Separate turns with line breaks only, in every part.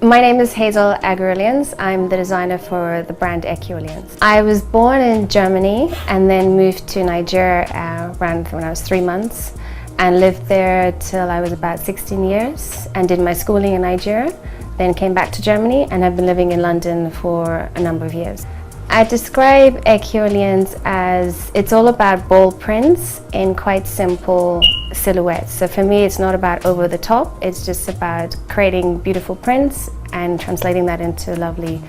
My name is Hazel Aggrey Orleans. I'm the designer for the brand Eki Orleans. I was born in Germany and then moved to Nigeria around when I was 3 months and lived there till I was about 16 years and did my schooling in Nigeria, then came back to Germany and have been living in London for a number of years. I describe Eki Orleans as it's all about bold prints in quite simple silhouettes. So for me, it's not about over the top, it's just about creating beautiful prints and translating that into lovely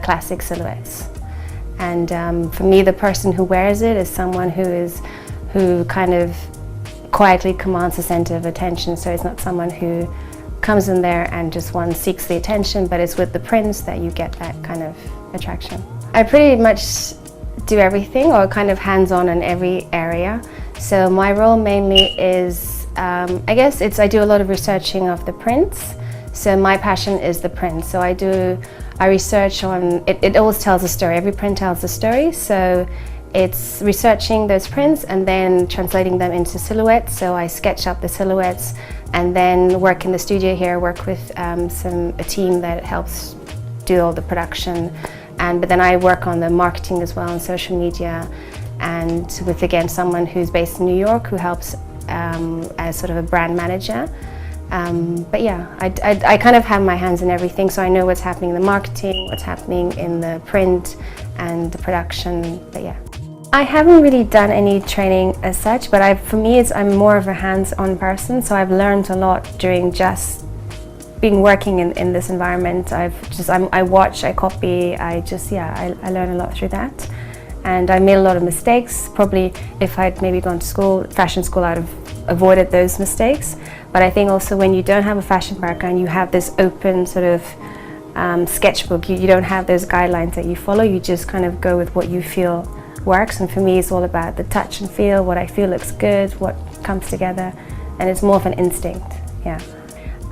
classic silhouettes. And for me, the person who wears it is someone who kind of quietly commands the center of attention. So it's not someone who comes in there and just seeks the attention, but it's with the prints that you get that kind of attraction. I pretty much do everything, or kind of hands-on in every area. So my role mainly is, I guess I do a lot of researching of the prints. So my passion is the print. So I research on, it always tells a story, every print tells a story. So it's researching those prints and then translating them into silhouettes. So I sketch up the silhouettes and then work in the studio here, work with a team that helps do all the production. But then I work on the marketing as well on social media, and with again someone who's based in New York who helps as sort of a brand manager. But yeah, I kind of have my hands in everything, so I know what's happening in the marketing, what's happening in the print and the production. But yeah, I haven't really done any training as such, but for me I'm more of a hands-on person, so I've learned a lot during just being working in this environment. I watch, I copy, I learn a lot through that. And I made a lot of mistakes. Probably if I'd maybe gone to fashion school, I'd have avoided those mistakes. But I think also when you don't have a fashion background, you have this open sort of sketchbook. You don't have those guidelines that you follow, you just kind of go with what you feel works. And for me, it's all about the touch and feel, what I feel looks good, what comes together. And it's more of an instinct, yeah.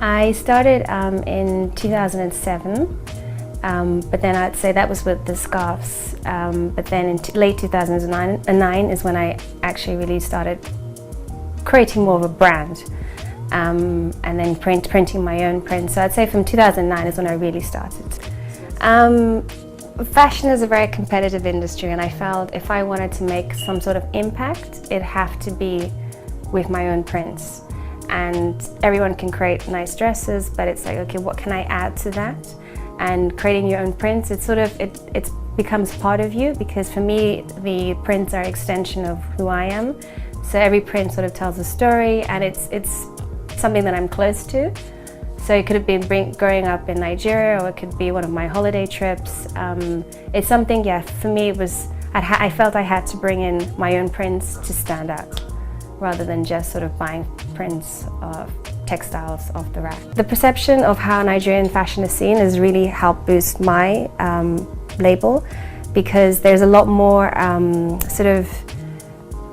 I started in 2007, but then I'd say that was with the scarves. But then in late 2009 is when I actually really started creating more of a brand, and then printing my own prints. So I'd say from 2009 is when I really started. Fashion is a very competitive industry, and I felt if I wanted to make some sort of impact, it'd have to be with my own prints. And everyone can create nice dresses, but it's like, okay, what can I add to that? And creating your own prints, it becomes part of you, because for me, the prints are an extension of who I am. So every print sort of tells a story, and it's something that I'm close to. So it could have been growing up in Nigeria, or it could be one of my holiday trips. It's something, yeah, for me it was, I felt I had to bring in my own prints to stand out, rather than just sort of buying prints of textiles off the rack. The perception of how Nigerian fashion is seen has really helped boost my label, because there's a lot more sort of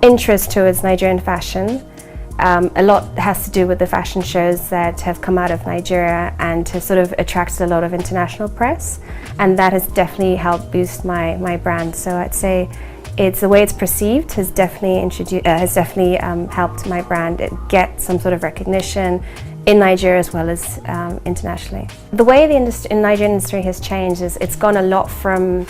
interest towards Nigerian fashion. A lot has to do with the fashion shows that have come out of Nigeria and have sort of attracted a lot of international press, and that has definitely helped boost my brand. So I'd say it's the way it's perceived has definitely helped my brand get some sort of recognition in Nigeria as well as internationally. The way the Nigerian industry has changed is it's gone a lot from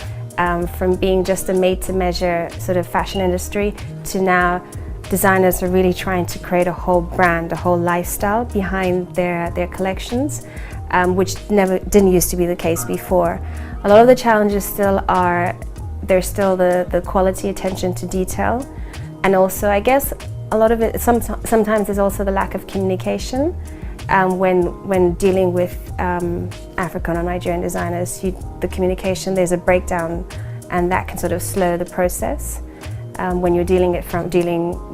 being just a made-to-measure sort of fashion industry to now designers are really trying to create a whole brand, a whole lifestyle behind their collections, which didn't used to be the case before. A lot of the challenges still are, there's still the quality, attention to detail, and also I guess a lot of it, sometimes there's also the lack of communication when dealing with African or Nigerian designers. The communication, there's a breakdown, and that can sort of slow the process when you're dealing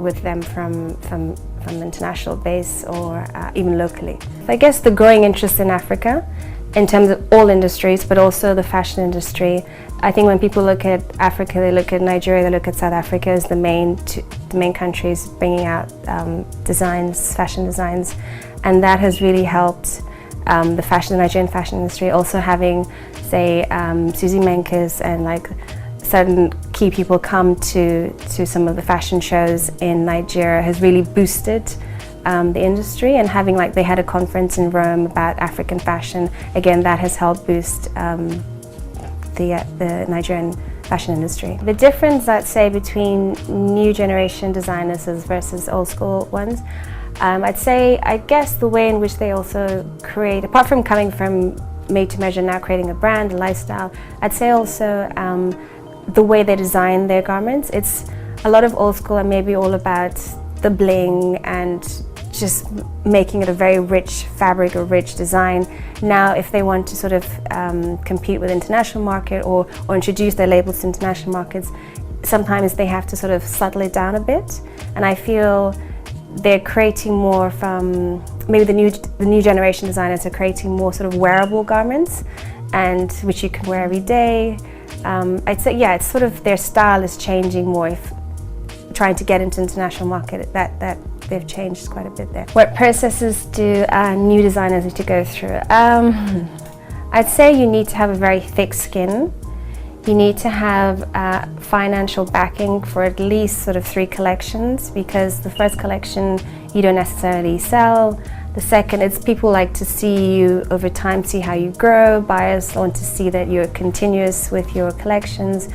with them from the international base or even locally. I guess the growing interest in Africa, in terms of all industries, but also the fashion industry. I think when people look at Africa, they look at Nigeria, they look at South Africa as the main countries bringing out fashion designs, and that has really helped the Nigerian fashion industry. Also having, say, Susie Menkes and like certain key people come to some of the fashion shows in Nigeria has really boosted the industry, and having they had a conference in Rome about African fashion. Again, that has helped boost the Nigerian fashion industry. The difference, I'd say, between new generation designers versus old school ones, I'd say, I guess the way in which they also create, apart from coming from made to measure, now creating a brand, a lifestyle, I'd say also the way they design their garments. It's a lot of old school and maybe all about the bling and just making it a very rich fabric or rich design. Now, if they want to sort of compete with international market or introduce their labels to international markets, sometimes they have to sort of subtle it down a bit. And I feel they're creating more from, maybe the new generation designers are creating more sort of wearable garments, and which you can wear every day. I'd say, yeah, it's sort of their style is changing more. If trying to get into international market, that they've changed quite a bit there. What processes do new designers need to go through? I'd say you need to have a very thick skin. You need to have financial backing for at least sort of 3 collections, because the first collection you don't necessarily sell. The second, it's people like to see you over time, see how you grow. Buyers want to see that you're continuous with your collections.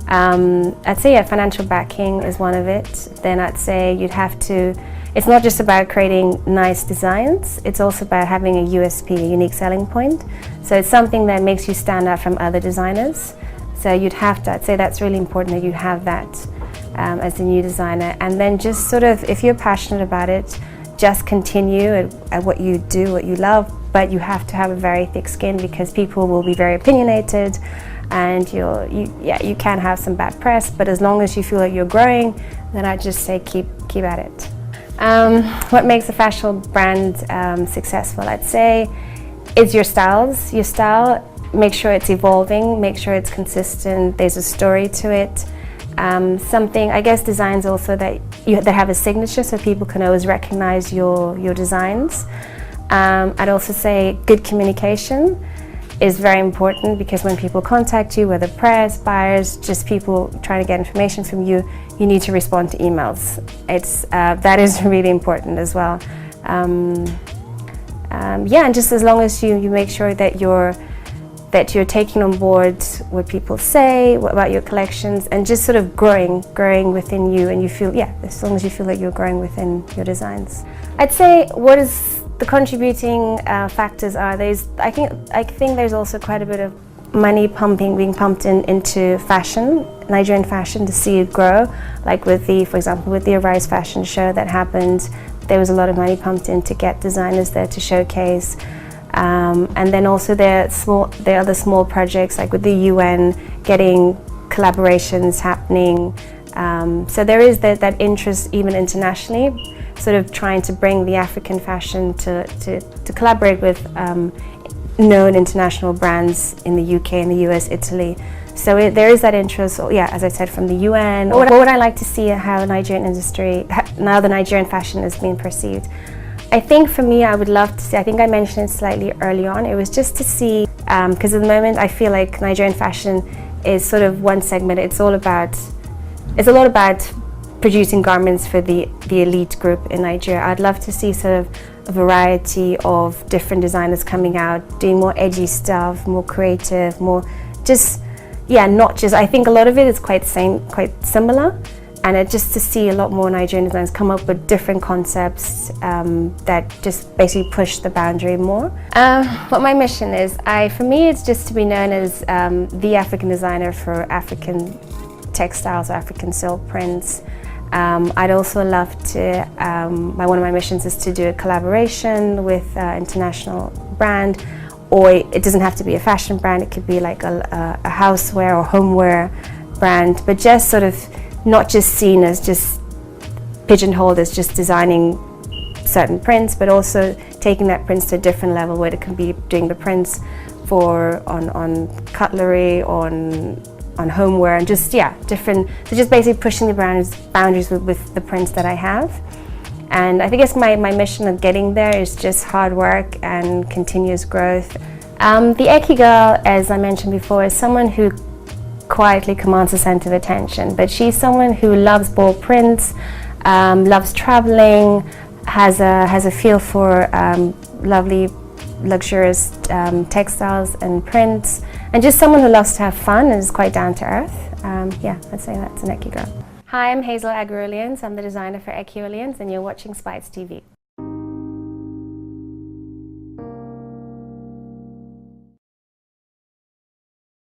I'd say, yeah, financial backing is one of it. Then I'd say you'd have to, it's not just about creating nice designs, it's also about having a USP, a unique selling point. So it's something that makes you stand out from other designers. So you'd have to, I'd say that's really important that you have that as a new designer. And then just sort of, if you're passionate about it, just continue at what you do, what you love, but you have to have a very thick skin, because people will be very opinionated, and you can have some bad press, but as long as you feel like you're growing, then I'd just say keep at it. What makes a fashion brand successful? I'd say is your styles. Your style, make sure it's evolving, make sure it's consistent, there's a story to it. Something, I guess, designs also that have a signature, so people can always recognize your designs. I'd also say good communication is very important, because when people contact you, whether press, buyers, just people trying to get information from you, you need to respond to emails. That is really important as well. Yeah, and just as long as you make sure that you're taking on board what people say about your collections, and just sort of growing within you, and you feel, yeah, as long as you feel that you're growing within your designs. I'd say what is the contributing factors are, I think there's also quite a bit of money being pumped into fashion, Nigerian fashion, to see it grow. Like for example, with the Arise fashion show that happened, there was a lot of money pumped in to get designers there to showcase. And then also there are other small projects, like with the UN, getting collaborations happening. So there is that interest even internationally, sort of trying to bring the African fashion to collaborate with known international brands in the UK, in the US, Italy. So there is that interest, yeah, as I said, from the UN. What would I like to see how Nigerian industry, now the Nigerian fashion is being perceived? I think for me, I would love to see, I think I mentioned it slightly early on, it was just to see, because at the moment I feel like Nigerian fashion is sort of one segment. It's a lot about producing garments for the elite group in Nigeria. I'd love to see sort of a variety of different designers coming out, doing more edgy stuff, more creative, more just, yeah, not just, I think a lot of it is quite similar. And just to see a lot more Nigerian designers come up with different concepts that just basically push the boundary more. What my mission is, for me, it's just to be known as the African designer for African textiles, African silk prints. I'd also love to, one of my missions is to do a collaboration with an international brand, or it doesn't have to be a fashion brand, it could be like a houseware or homeware brand, but just sort of not just seen as just pigeonholed as just designing certain prints, but also taking that prints to a different level, where it can be doing the prints on cutlery, on homeware, and just, yeah, different. So just basically pushing the boundaries with the prints that I have. And I think my mission of getting there is just hard work and continuous growth. The Eki girl, as I mentioned before, is someone who quietly commands the center of attention, but she's someone who loves bold prints, loves traveling, has a feel for lovely, luxurious textiles and prints, and just someone who loves to have fun and is quite down to earth. Yeah, I'd say that's an Eki girl. Hi, I'm Hazel Aggrey Orleans. I'm the designer for Eki Orleans, and you're watching DStv.